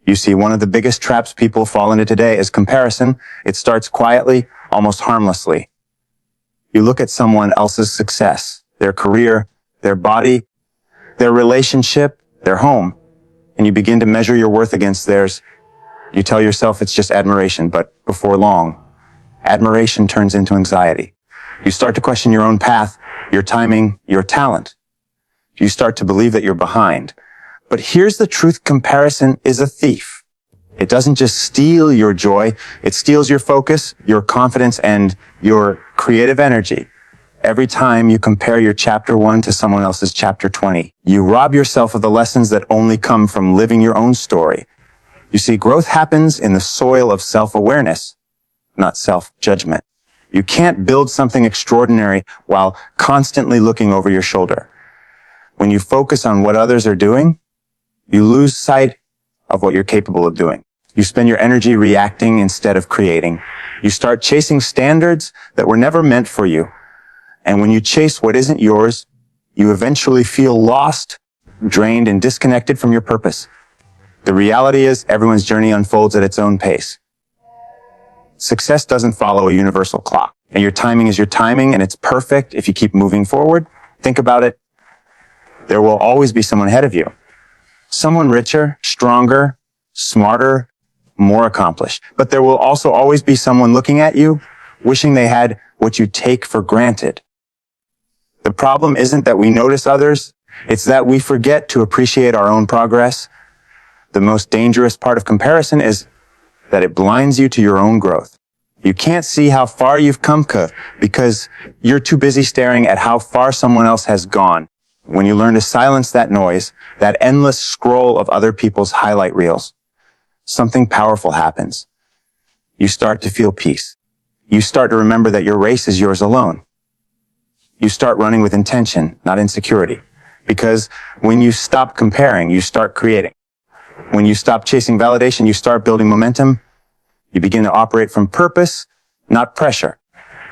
You see, one of the biggest traps people fall into today is comparison. It starts quietly, almost harmlessly. You look at someone else's success, their career, their body, their relationship, their home, and you begin to measure your worth against theirs. You tell yourself it's just admiration, but before long, admiration turns into anxiety. You start to question your own path, your timing, your talent. You start to believe that you're behind. But here's the truth: comparison is a thief. It doesn't just steal your joy, it steals your focus, your confidence, and your creative energy. Every time you compare your chapter 1 to someone else's chapter 20, you rob yourself of the lessons that only come from living your own story. You see, growth happens in the soil of self-awareness, not self-judgment. You can't build something extraordinary while constantly looking over your shoulder. When you focus on what others are doing, you lose sight of what you're capable of doing. You spend your energy reacting instead of creating. You start chasing standards that were never meant for you. And when you chase what isn't yours, you eventually feel lost, drained, and disconnected from your purpose. The reality is, everyone's journey unfolds at its own pace. Success doesn't follow a universal clock, and your timing is your timing, and it's perfect if you keep moving forward. Think about it. There will always be someone ahead of you. Someone richer, stronger, smarter, more accomplished. But there will also always be someone looking at you, wishing they had what you take for granted. The problem isn't that we notice others, it's that we forget to appreciate our own progress. The most dangerous part of comparison is that it blinds you to your own growth. You can't see how far you've come because you're too busy staring at how far someone else has gone. When you learn to silence that noise, that endless scroll of other people's highlight reels, something powerful happens. You start to feel peace. You start to remember that your race is yours alone. You start running with intention, not insecurity. Because when you stop comparing, you start creating. When you stop chasing validation, you start building momentum. You begin to operate from purpose, not pressure.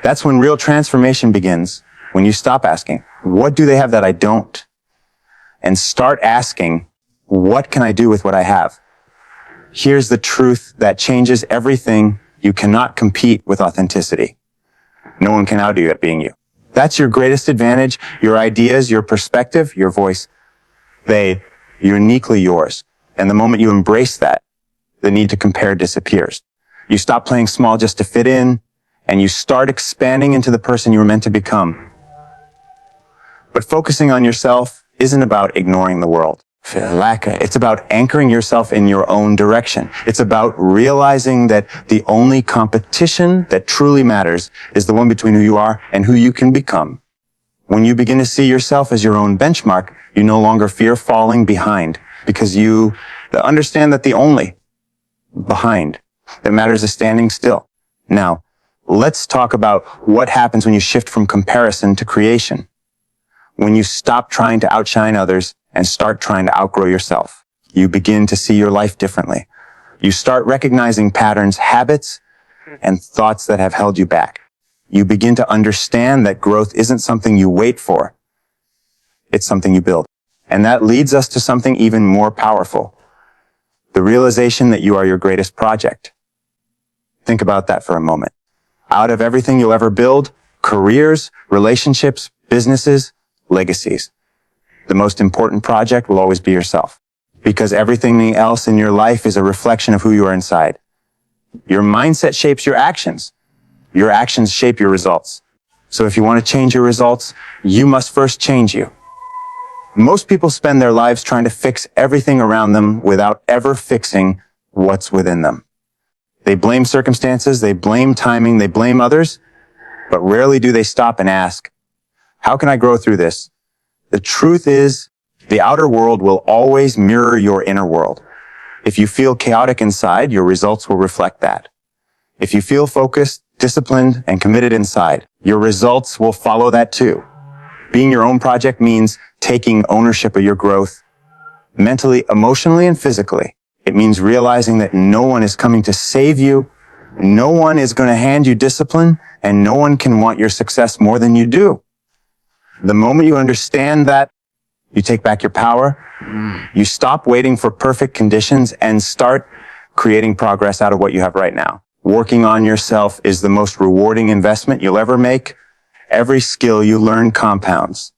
That's when real transformation begins. When you stop asking, what do they have that I don't? And start asking, what can I do with what I have? Here's the truth that changes everything. You cannot compete with authenticity. No one can outdo you at being you. That's your greatest advantage. Your ideas, your perspective, your voice, you're uniquely yours. And the moment you embrace that, the need to compare disappears. You stop playing small just to fit in, and you start expanding into the person you were meant to become. But focusing on yourself isn't about ignoring the world. It's about anchoring yourself in your own direction. It's about realizing that the only competition that truly matters is the one between who you are and who you can become. When you begin to see yourself as your own benchmark, you no longer fear falling behind, because you understand that the only behind that matters is standing still. Now, let's talk about what happens when you shift from comparison to creation. When you stop trying to outshine others and start trying to outgrow yourself, you begin to see your life differently. You start recognizing patterns, habits, and thoughts that have held you back. You begin to understand that growth isn't something you wait for. It's something you build. And that leads us to something even more powerful. The realization that you are your greatest project. Think about that for a moment. Out of everything you'll ever build, careers, relationships, businesses, legacies, the most important project will always be yourself. Because everything else in your life is a reflection of who you are inside. Your mindset shapes your actions. Your actions shape your results. So if you want to change your results, you must first change you. Most people spend their lives trying to fix everything around them without ever fixing what's within them. They blame circumstances, they blame timing, they blame others, but rarely do they stop and ask, how can I grow through this? The truth is, the outer world will always mirror your inner world. If you feel chaotic inside, your results will reflect that. If you feel focused, disciplined, and committed inside, your results will follow that too. Being your own project means taking ownership of your growth, mentally, emotionally, and physically. It means realizing that no one is coming to save you, no one is going to hand you discipline, and no one can want your success more than you do. The moment you understand that, You take back your power. You stop waiting for perfect conditions and start creating progress out of what you have right now. Working on yourself is the most rewarding investment you'll ever make. Every skill you learn compounds.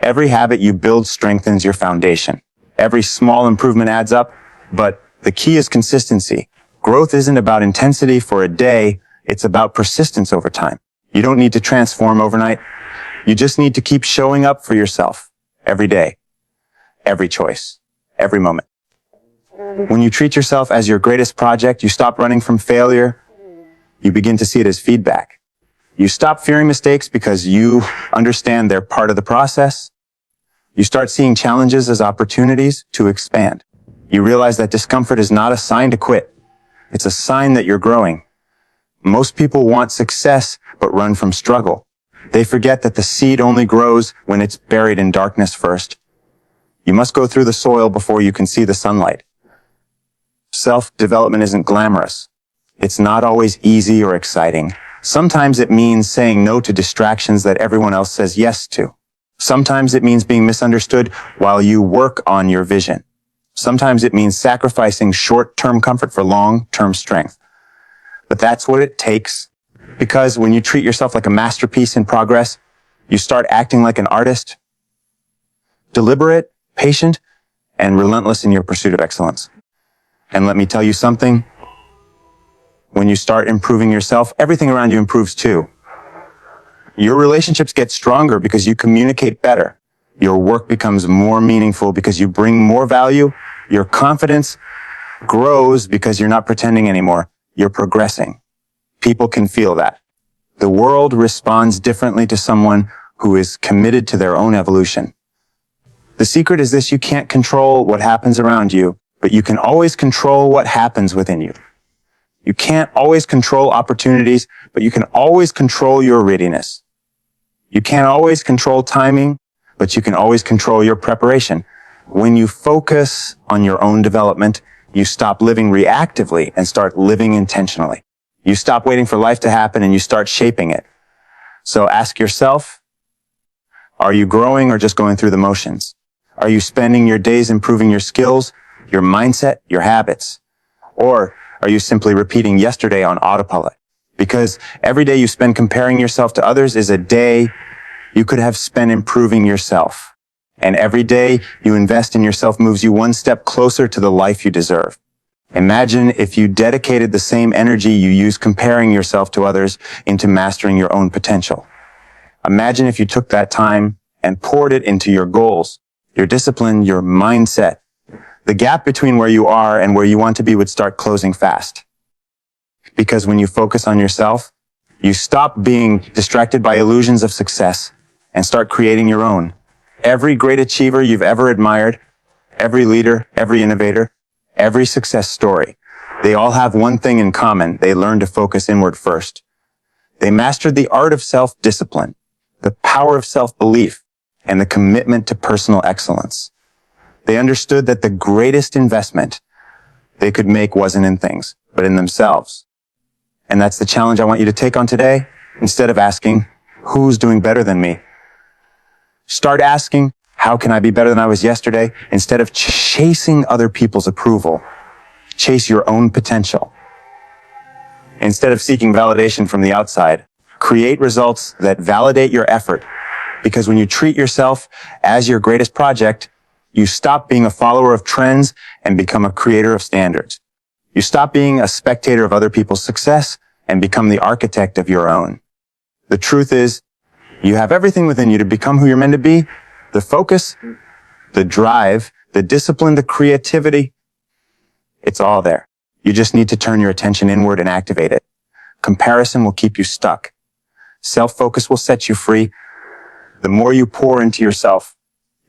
Every habit you build strengthens your foundation. Every small improvement adds up, but the key is consistency. Growth isn't about intensity for a day. It's about persistence over time. You don't need to transform overnight. You just need to keep showing up for yourself every day, every choice, every moment. When you treat yourself as your greatest project, you stop running from failure. You begin to see it as feedback. You stop fearing mistakes because you understand they're part of the process. You start seeing challenges as opportunities to expand. You realize that discomfort is not a sign to quit. It's a sign that you're growing. Most people want success, but run from struggle. They forget that the seed only grows when it's buried in darkness first. You must go through the soil before you can see the sunlight. Self-development isn't glamorous. It's not always easy or exciting. Sometimes it means saying no to distractions that everyone else says yes to. Sometimes it means being misunderstood while you work on your vision. Sometimes it means sacrificing short-term comfort for long-term strength. But that's what it takes, because when you treat yourself like a masterpiece in progress, you start acting like an artist, deliberate, patient, and relentless in your pursuit of excellence. And let me tell you something, when you start improving yourself, everything around you improves too. Your relationships get stronger because you communicate better. Your work becomes more meaningful because you bring more value. Your confidence grows because you're not pretending anymore. You're progressing. People can feel that. The world responds differently to someone who is committed to their own evolution. The secret is this: you can't control what happens around you, but you can always control what happens within you. You can't always control opportunities, but you can always control your readiness. You can't always control timing, but you can always control your preparation. When you focus on your own development, you stop living reactively and start living intentionally. You stop waiting for life to happen and you start shaping it. So ask yourself, are you growing or just going through the motions? Are you spending your days improving your skills, your mindset, your habits? Or are you simply repeating yesterday on autopilot? Because every day you spend comparing yourself to others is a day you could have spent improving yourself. And every day you invest in yourself moves you one step closer to the life you deserve. Imagine if you dedicated the same energy you use comparing yourself to others into mastering your own potential. Imagine if you took that time and poured it into your goals, your discipline, your mindset. The gap between where you are and where you want to be would start closing fast. Because when you focus on yourself, you stop being distracted by illusions of success and start creating your own. Every great achiever you've ever admired, every leader, every innovator, every success story, they all have one thing in common. They learned to focus inward first. They mastered the art of self-discipline, the power of self-belief, and the commitment to personal excellence. They understood that the greatest investment they could make wasn't in things, but in themselves. And that's the challenge I want you to take on today. Instead of asking, who's doing better than me? Start asking, how can I be better than I was yesterday? Instead of chasing other people's approval, chase your own potential. Instead of seeking validation from the outside, create results that validate your effort. Because when you treat yourself as your greatest project, you stop being a follower of trends and become a creator of standards. You stop being a spectator of other people's success and become the architect of your own. The truth is, you have everything within you to become who you're meant to be. The focus, the drive, the discipline, the creativity, it's all there. You just need to turn your attention inward and activate it. Comparison will keep you stuck. Self-focus will set you free. The more you pour into yourself,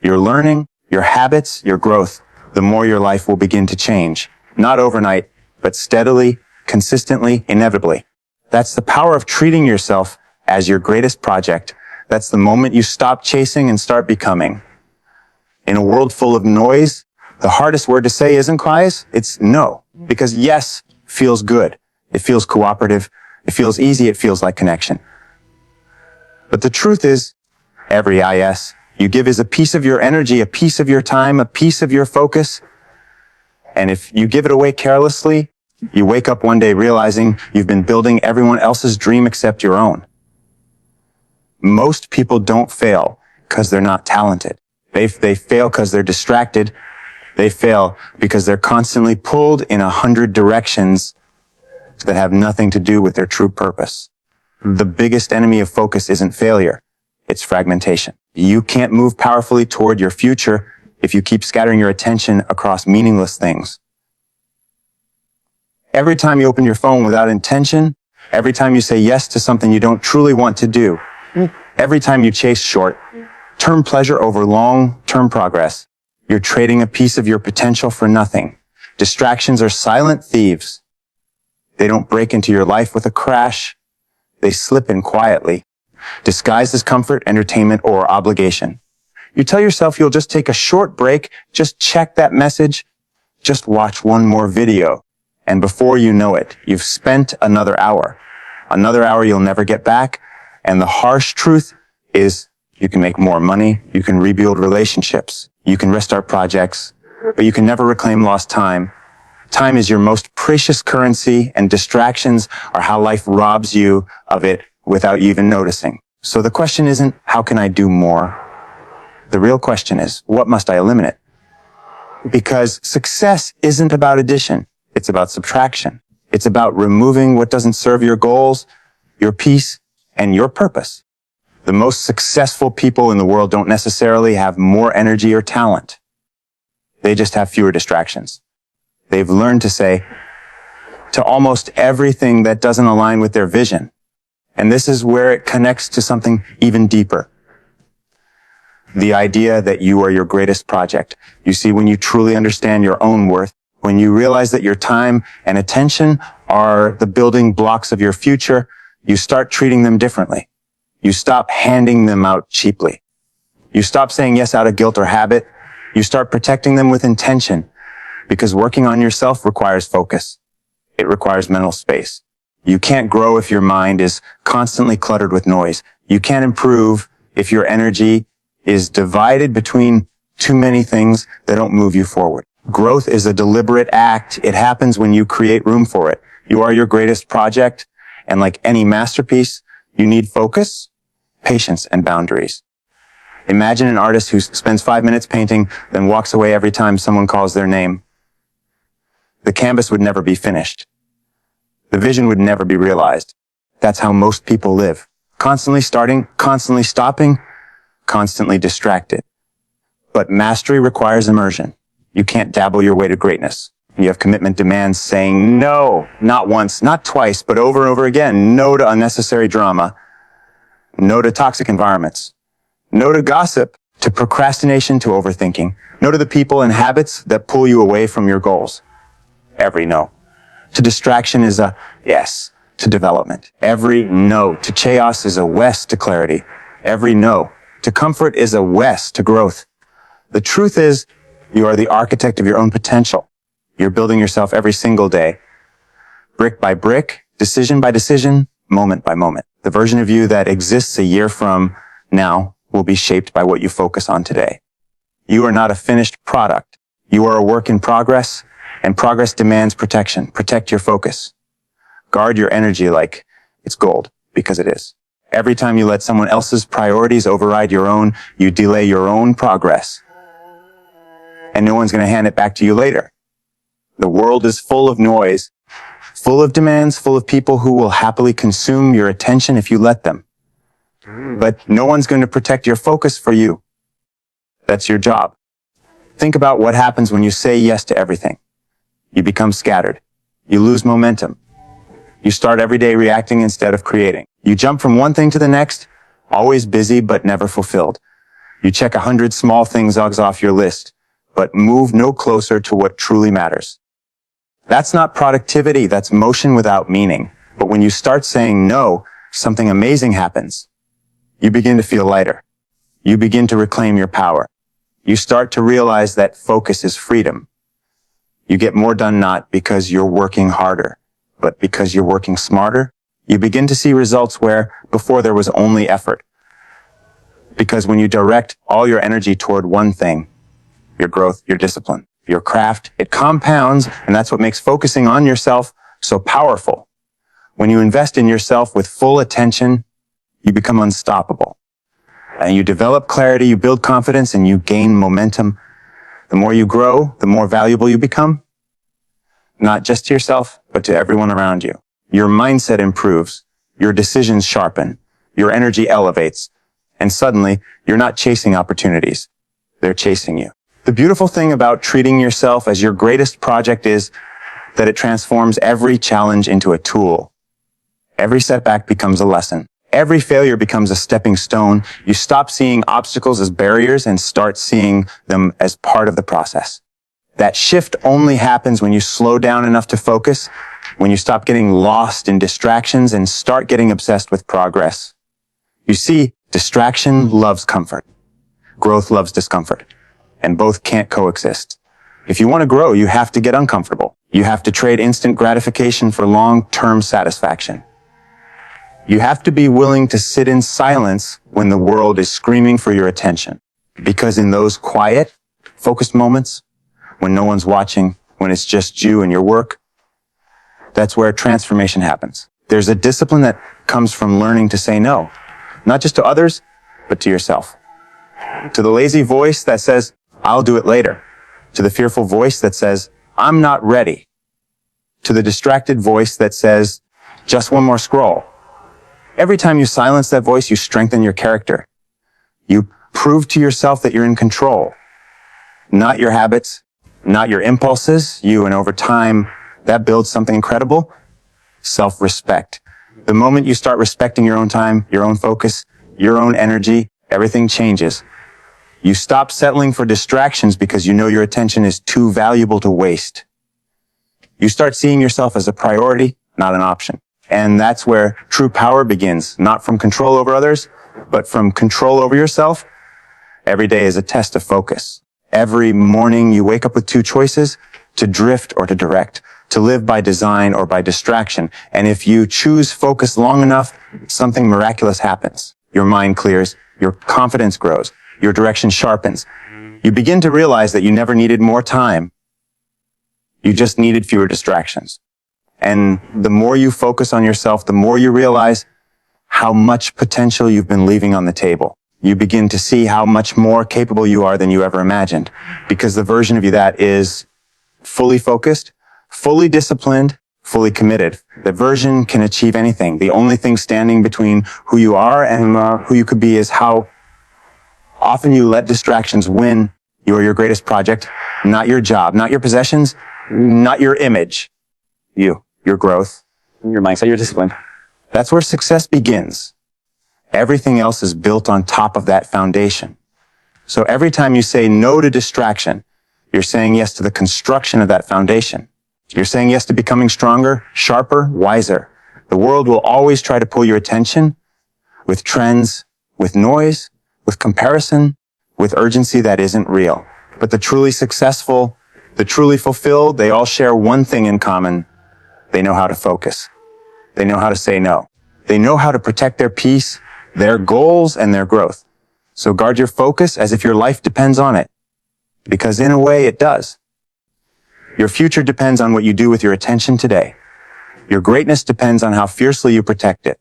your learning, your habits, your growth, the more your life will begin to change. Not overnight, but steadily, consistently, inevitably. That's the power of treating yourself as your greatest project. That's the moment you stop chasing and start becoming. In a world full of noise, the hardest word to say isn't quiet, it's no. Because yes feels good. It feels cooperative. It feels easy. It feels like connection. But the truth is, every yes You give is a piece of your energy, a piece of your time, a piece of your focus. And if you give it away carelessly, you wake up one day realizing you've been building everyone else's dream except your own. Most people don't fail because they're not talented. They fail because they're distracted. They fail because they're constantly pulled in 100 directions that have nothing to do with their true purpose. The biggest enemy of focus isn't failure. It's fragmentation. You can't move powerfully toward your future if you keep scattering your attention across meaningless things. Every time you open your phone without intention, every time you say yes to something you don't truly want to do, every time you chase short-term pleasure over long-term progress, you're trading a piece of your potential for nothing. Distractions are silent thieves. They don't break into your life with a crash. They slip in quietly, disguised as comfort, entertainment, or obligation. You tell yourself you'll just take a short break, just check that message, just watch one more video. And before you know it, you've spent another hour you'll never get back. And the harsh truth is you can make more money, you can rebuild relationships, you can restart projects, but you can never reclaim lost time. Time is your most precious currency, and distractions are how life robs you of it without you even noticing. So the question isn't, how can I do more? The real question is, what must I eliminate? Because success isn't about addition. It's about subtraction. It's about removing what doesn't serve your goals, your peace, and your purpose. The most successful people in the world don't necessarily have more energy or talent. They just have fewer distractions. They've learned to say to almost everything that doesn't align with their vision. And this is where it connects to something even deeper. The idea that you are your greatest project. You see, when you truly understand your own worth, when you realize that your time and attention are the building blocks of your future, you start treating them differently. You stop handing them out cheaply. You stop saying yes out of guilt or habit. You start protecting them with intention, because working on yourself requires focus. It requires mental space. You can't grow if your mind is constantly cluttered with noise. You can't improve if your energy is divided between too many things that don't move you forward. Growth is a deliberate act. It happens when you create room for it. You are your greatest project, and like any masterpiece, you need focus, patience, and boundaries. Imagine an artist who spends 5 minutes painting, then walks away every time someone calls their name. The canvas would never be finished. The vision would never be realized. That's how most people live. Constantly starting, constantly stopping, constantly distracted. But mastery requires immersion. You can't dabble your way to greatness. You have commitment demands saying no, not once, not twice, but over and over again. No to unnecessary drama. No to toxic environments. No to gossip, to procrastination, to overthinking. No to the people and habits that pull you away from your goals. Every no to distraction is a yes to development. Every no to chaos is a yes to clarity. Every no to comfort is a yes to growth. The truth is, you are the architect of your own potential. You're building yourself every single day, brick by brick, decision by decision, moment by moment. The version of you that exists a year from now will be shaped by what you focus on today. You are not a finished product. You are a work in progress, and progress demands protection. Protect your focus. Guard your energy like it's gold, because it is. Every time you let someone else's priorities override your own, you delay your own progress. And no one's going to hand it back to you later. The world is full of noise, full of demands, full of people who will happily consume your attention if you let them. But no one's going to protect your focus for you. That's your job. Think about what happens when you say yes to everything. You become scattered. You lose momentum. You start every day reacting instead of creating. You jump from one thing to the next, always busy but never fulfilled. You check 100 small things off your list, but move no closer to what truly matters. That's not productivity, that's motion without meaning. But when you start saying no, something amazing happens. You begin to feel lighter. You begin to reclaim your power. You start to realize that focus is freedom. You get more done not because you're working harder, but because you're working smarter. You begin to see results where before there was only effort. Because when you direct all your energy toward one thing, your growth, your discipline, your craft, it compounds, and that's what makes focusing on yourself so powerful. When you invest in yourself with full attention, you become unstoppable. And you develop clarity, you build confidence, and you gain momentum. The more you grow, the more valuable you become. Not just to yourself, but to everyone around you. Your mindset improves. Your decisions sharpen. Your energy elevates. And suddenly, you're not chasing opportunities. They're chasing you. The beautiful thing about treating yourself as your greatest project is that it transforms every challenge into a tool. Every setback becomes a lesson. Every failure becomes a stepping stone. You stop seeing obstacles as barriers and start seeing them as part of the process. That shift only happens when you slow down enough to focus, when you stop getting lost in distractions and start getting obsessed with progress. You see, distraction loves comfort. Growth loves discomfort. And both can't coexist. If you want to grow, you have to get uncomfortable. You have to trade instant gratification for long-term satisfaction. You have to be willing to sit in silence when the world is screaming for your attention. Because in those quiet, focused moments, when no one's watching, when it's just you and your work, that's where transformation happens. There's a discipline that comes from learning to say no, not just to others, but to yourself. To the lazy voice that says, I'll do it later. To the fearful voice that says, I'm not ready. To the distracted voice that says, just one more scroll. Every time you silence that voice, you strengthen your character. You prove to yourself that you're in control. Not your habits, not your impulses. And over time, that builds something incredible. Self-respect. The moment you start respecting your own time, your own focus, your own energy, everything changes. You stop settling for distractions because you know your attention is too valuable to waste. You start seeing yourself as a priority, not an option. And that's where true power begins, not from control over others, but from control over yourself. Every day is a test of focus. Every morning you wake up with two choices, to drift or to direct, to live by design or by distraction. And if you choose focus long enough, something miraculous happens. Your mind clears, your confidence grows, your direction sharpens. You begin to realize that you never needed more time. You just needed fewer distractions. And the more you focus on yourself, the more you realize how much potential you've been leaving on the table. You begin to see how much more capable you are than you ever imagined, because the version of you that is fully focused, fully disciplined, fully committed. That version can achieve anything. The only thing standing between who you are and who you could be is how often you let distractions win. You are your greatest project, not your job, not your possessions, not your image. Your growth, your mindset, your discipline. That's where success begins. Everything else is built on top of that foundation. So every time you say no to distraction, you're saying yes to the construction of that foundation. You're saying yes to becoming stronger, sharper, wiser. The world will always try to pull your attention with trends, with noise, with comparison, with urgency that isn't real. But the truly successful, the truly fulfilled, they all share one thing in common. They know how to focus. They know how to say no. They know how to protect their peace, their goals, and their growth. So guard your focus as if your life depends on it. Because in a way, it does. Your future depends on what you do with your attention today. Your greatness depends on how fiercely you protect it.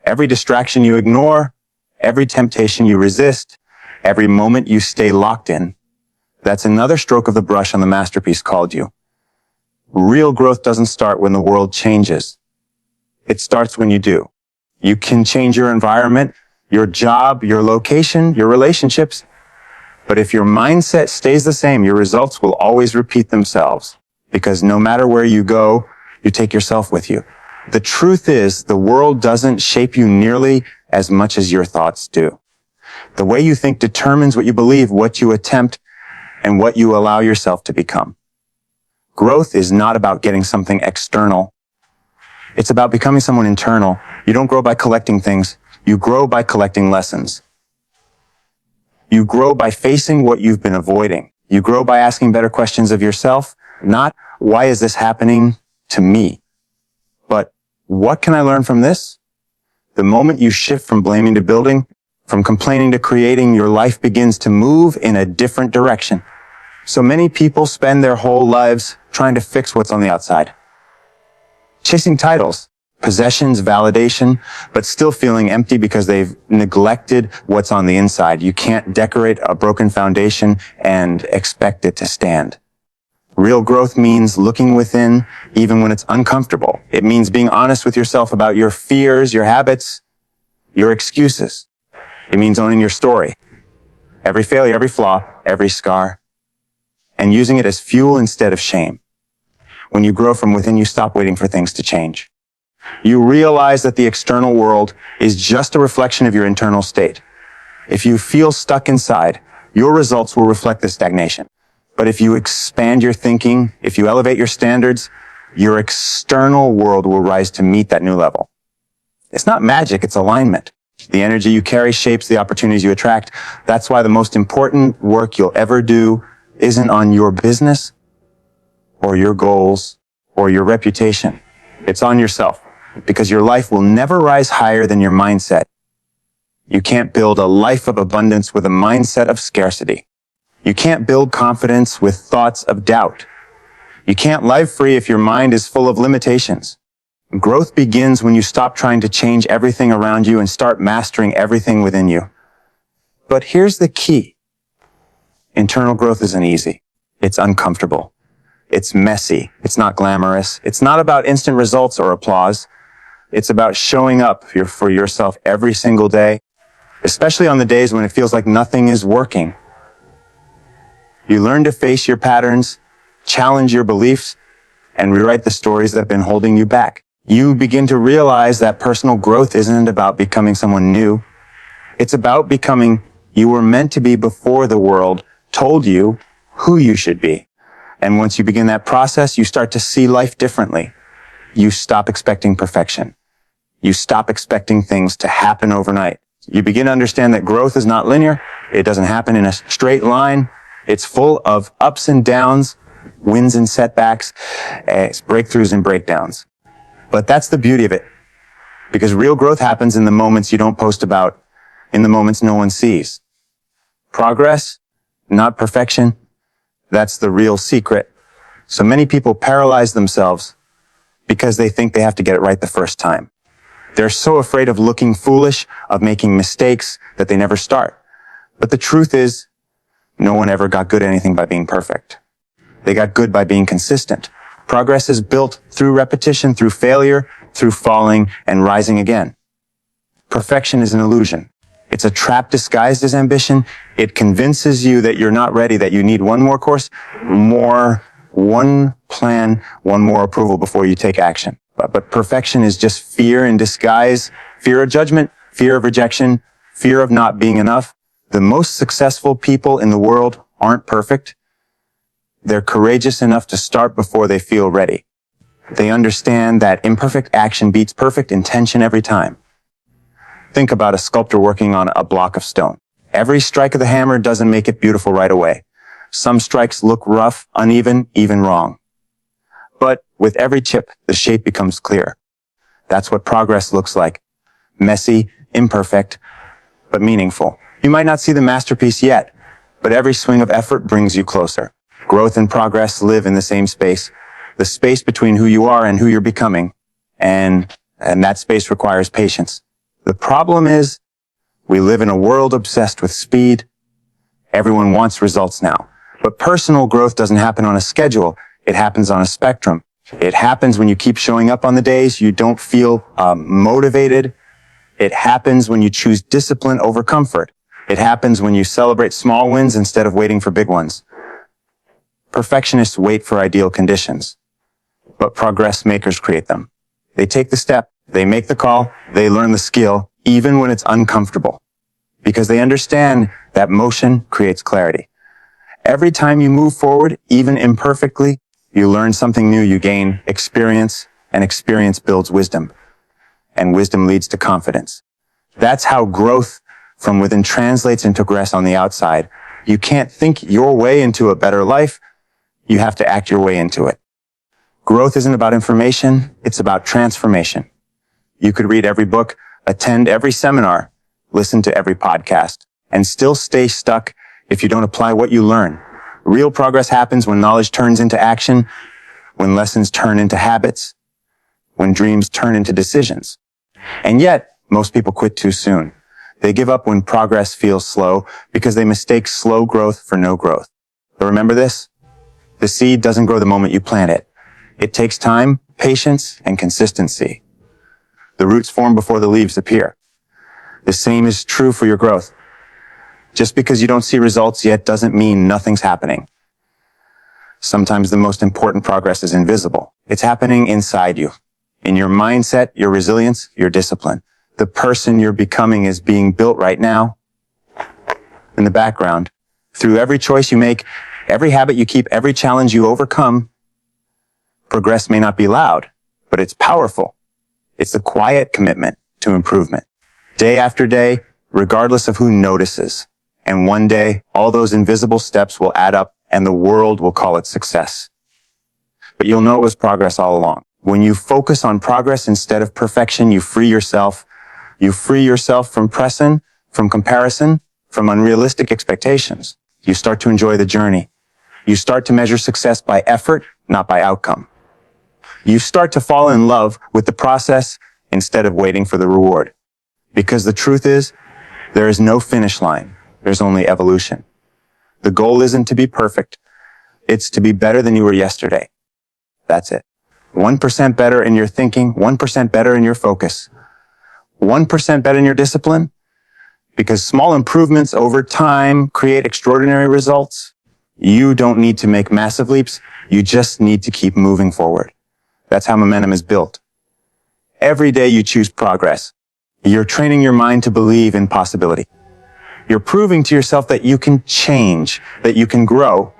Every distraction you ignore, every temptation you resist, every moment you stay locked in, that's another stroke of the brush on the masterpiece called you. Real growth doesn't start when the world changes. It starts when you do. You can change your environment, your job, your location, your relationships. But if your mindset stays the same, your results will always repeat themselves. Because no matter where you go, you take yourself with you. The truth is, the world doesn't shape you nearly as much as your thoughts do. The way you think determines what you believe, what you attempt, and what you allow yourself to become. Growth is not about getting something external. It's about becoming someone internal. You don't grow by collecting things. You grow by collecting lessons. You grow by facing what you've been avoiding. You grow by asking better questions of yourself, not why is this happening to me, but what can I learn from this? The moment you shift from blaming to building, From complaining to creating, your life begins to move in a different direction. So many people spend their whole lives trying to fix what's on the outside. Chasing titles, possessions, validation, but still feeling empty because they've neglected what's on the inside. You can't decorate a broken foundation and expect it to stand. Real growth means looking within even when it's uncomfortable. It means being honest with yourself about your fears, your habits, your excuses. It means owning your story. Every failure, every flaw, every scar. And using it as fuel instead of shame. When you grow from within, you stop waiting for things to change. You realize that the external world is just a reflection of your internal state. If you feel stuck inside, your results will reflect the stagnation. But if you expand your thinking, if you elevate your standards, your external world will rise to meet that new level. It's not magic, it's alignment. The energy you carry shapes the opportunities you attract. That's why the most important work you'll ever do isn't on your business or your goals or your reputation. It's on yourself, because your life will never rise higher than your mindset. You can't build a life of abundance with a mindset of scarcity. You can't build confidence with thoughts of doubt. You can't live free if your mind is full of limitations. Growth begins when you stop trying to change everything around you and start mastering everything within you. But here's the key. Internal growth isn't easy. It's uncomfortable. It's messy. It's not glamorous. It's not about instant results or applause. It's about showing up for yourself every single day, especially on the days when it feels like nothing is working. You learn to face your patterns, challenge your beliefs, and rewrite the stories that have been holding you back. You begin to realize that personal growth isn't about becoming someone new. It's about becoming you were meant to be before the world told you who you should be. And once you begin that process, you start to see life differently. You stop expecting perfection. You stop expecting things to happen overnight. You begin to understand that growth is not linear. It doesn't happen in a straight line. It's full of ups and downs, wins and setbacks, breakthroughs and breakdowns. But that's the beauty of it. Because real growth happens in the moments you don't post about, in the moments no one sees. Progress, not perfection. That's the real secret. So many people paralyze themselves because they think they have to get it right the first time. They're so afraid of looking foolish, of making mistakes, that they never start. But the truth is, no one ever got good at anything by being perfect. They got good by being consistent. Progress is built through repetition, through failure, through falling and rising again. Perfection is an illusion. It's a trap disguised as ambition. It convinces you that you're not ready, that you need one more course, one plan, one more approval before you take action. But perfection is just fear in disguise, fear of judgment, fear of rejection, fear of not being enough. The most successful people in the world aren't perfect. They're courageous enough to start before they feel ready. They understand that imperfect action beats perfect intention every time. Think about a sculptor working on a block of stone. Every strike of the hammer doesn't make it beautiful right away. Some strikes look rough, uneven, even wrong. But with every chip, the shape becomes clear. That's what progress looks like. Messy, imperfect, but meaningful. You might not see the masterpiece yet, but every swing of effort brings you closer. Growth and progress live in the same space, the space between who you are and who you're becoming. And that space requires patience. The problem is, we live in a world obsessed with speed. Everyone wants results now. But personal growth doesn't happen on a schedule. It happens on a spectrum. It happens when you keep showing up on the days you don't feel motivated. It happens when you choose discipline over comfort. It happens when you celebrate small wins instead of waiting for big ones. Perfectionists wait for ideal conditions, but progress makers create them. They take the step, they make the call, they learn the skill, even when it's uncomfortable, because they understand that motion creates clarity. Every time you move forward, even imperfectly, you learn something new, you gain experience, and experience builds wisdom, and wisdom leads to confidence. That's how growth from within translates into progress on the outside. You can't think your way into a better life. You have to act your way into it. Growth isn't about information. It's about transformation. You could read every book, attend every seminar, listen to every podcast, and still stay stuck if you don't apply what you learn. Real progress happens when knowledge turns into action, when lessons turn into habits, when dreams turn into decisions. And yet, most people quit too soon. They give up when progress feels slow because they mistake slow growth for no growth. But remember this? The seed doesn't grow the moment you plant it. It takes time, patience, and consistency. The roots form before the leaves appear. The same is true for your growth. Just because you don't see results yet doesn't mean nothing's happening. Sometimes the most important progress is invisible. It's happening inside you. In your mindset, your resilience, your discipline. The person you're becoming is being built right now. In the background, through every choice you make, every habit you keep, every challenge you overcome, progress may not be loud, but it's powerful. It's a quiet commitment to improvement. Day after day, regardless of who notices. And one day, all those invisible steps will add up and the world will call it success. But you'll know it was progress all along. When you focus on progress instead of perfection, you free yourself. You free yourself from pressing, from comparison, from unrealistic expectations. You start to enjoy the journey. You start to measure success by effort, not by outcome. You start to fall in love with the process instead of waiting for the reward. Because the truth is, there is no finish line. There's only evolution. The goal isn't to be perfect. It's to be better than you were yesterday. That's it. 1% better in your thinking, 1% better in your focus, 1% better in your discipline, because small improvements over time create extraordinary results. You don't need to make massive leaps. You just need to keep moving forward. That's how momentum is built. Every day you choose progress. You're training your mind to believe in possibility. You're proving to yourself that you can change, that you can grow,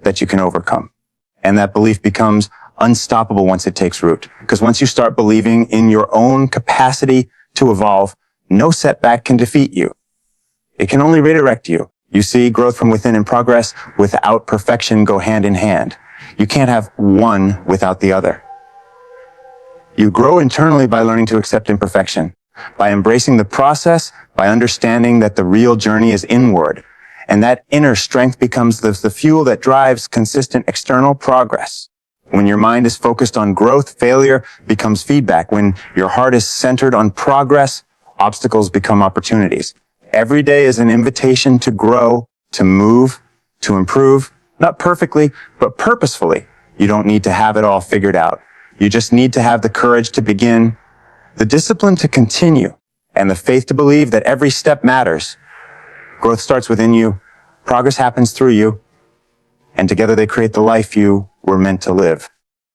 that you can overcome. And that belief becomes unstoppable once it takes root. Because once you start believing in your own capacity to evolve, no setback can defeat you. It can only redirect you. You see, growth from within and progress without perfection go hand in hand. You can't have one without the other. You grow internally by learning to accept imperfection, by embracing the process, by understanding that the real journey is inward. And that inner strength becomes the fuel that drives consistent external progress. When your mind is focused on growth, failure becomes feedback. When your heart is centered on progress, obstacles become opportunities. Every day is an invitation to grow, to move, to improve, not perfectly, but purposefully. You don't need to have it all figured out. You just need to have the courage to begin, the discipline to continue, and the faith to believe that every step matters. Growth starts within you, progress happens through you, and together they create the life you were meant to live.